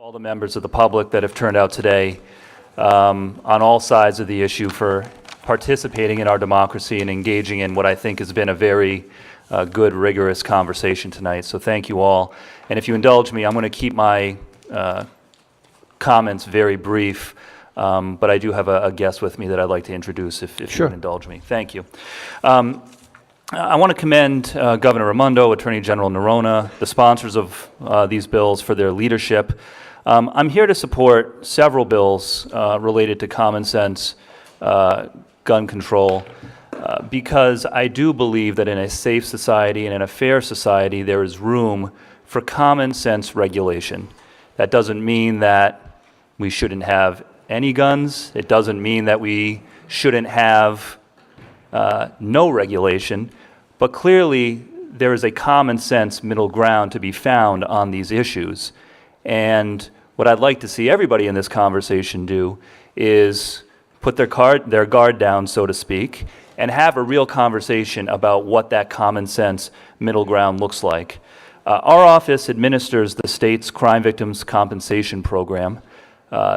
all the members of the public that have turned out today on all sides of the issue for participating in our democracy and engaging in what I think has been a very good, rigorous conversation tonight. So thank you all. And if you indulge me, I'm going to keep my comments very brief, but I do have a guest with me that I'd like to introduce if Sure. you would indulge me. Thank you. I want to commend Governor Raimondo, Attorney General Nerona, the sponsors of these bills for their leadership. I'm here to support several bills related to common sense gun control because I do believe that in a safe society and in a fair society there is room for common sense regulation. That doesn't mean that we shouldn't have any guns. It doesn't mean that we shouldn't have no regulation, but clearly there is a common sense middle ground to be found on these issues. And what I'd like to see everybody in this conversation do is put their guard down, so to speak, and have a real conversation about what that common sense middle ground looks like. Our office administers the state's Crime Victims Compensation Program.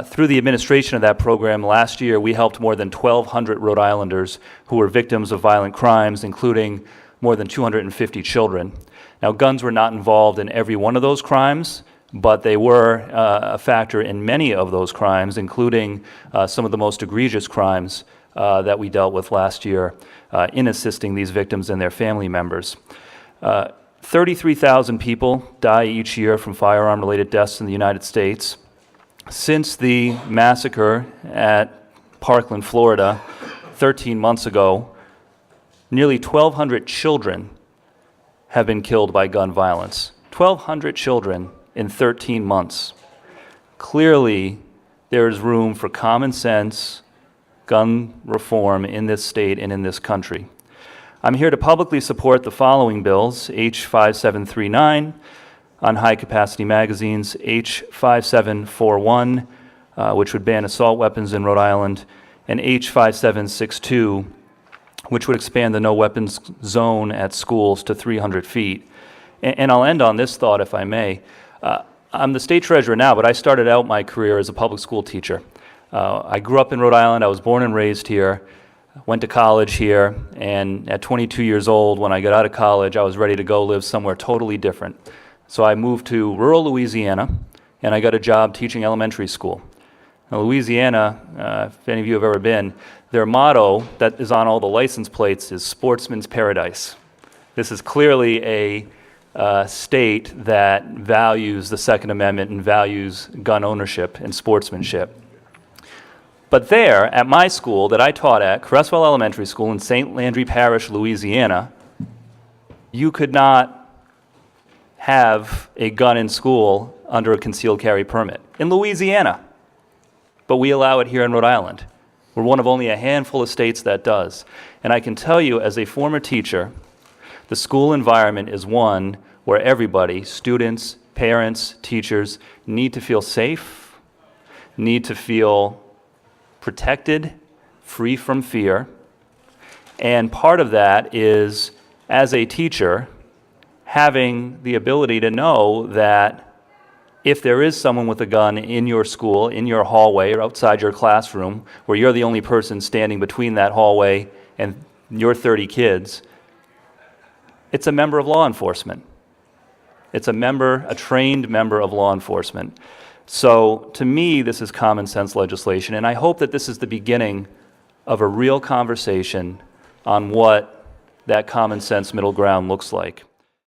Through the administration of that program last year, we helped more than 1,200 Rhode Islanders who were victims of violent crimes, including more than 250 children. Now, guns were not involved in every one of those crimes, but they were a factor in many of those crimes, including some of the most egregious crimes that we dealt with last year in assisting these victims and their family members. 33,000 people die each year from firearm-related deaths in the United States. Since the massacre at Parkland, Florida, 13 months ago, nearly 1,200 children have been killed by gun violence. 1,200 children in 13 months. Clearly, there is room for common sense gun reform in this state and in this country. I'm here to publicly support the following bills: H5739 on high-capacity magazines, H5741, which would ban assault weapons in Rhode Island, and H5762, which would expand the no-weapons zone at schools to 300 feet. And I'll end on this thought, if I may. I'm the state treasurer now, but I started out my career as a public school teacher. I grew up in Rhode Island. I was born and raised here, went to college here, and at 22 years old, when I got out of college, I was ready to go live somewhere totally different. So I moved to rural Louisiana, and I got a job teaching elementary school. Now, Louisiana, if any of you have ever been, their motto that is on all the license plates is Sportsman's Paradise. This is clearly a state that values the Second Amendment and values gun ownership and sportsmanship. But there, at my school that I taught at, Cresswell Elementary School in St. Landry Parish, Louisiana, you could not have a gun in school under a concealed carry permit. In Louisiana. But we allow it here in Rhode Island. We're one of only a handful of states that does. And I can tell you, as a former teacher, the school environment is one where everybody, students, parents, teachers, need to feel safe, need to feel protected, free from fear. And part of that is, as a teacher, having the ability to know that if there is someone with a gun in your school, in your hallway, or outside your classroom, where you're the only person standing between that hallway and your 30 kids, it's a member of law enforcement. It's a trained member of law enforcement. So to me, this is common sense legislation, and I hope that this is the beginning of a real conversation on what that common sense middle ground looks like.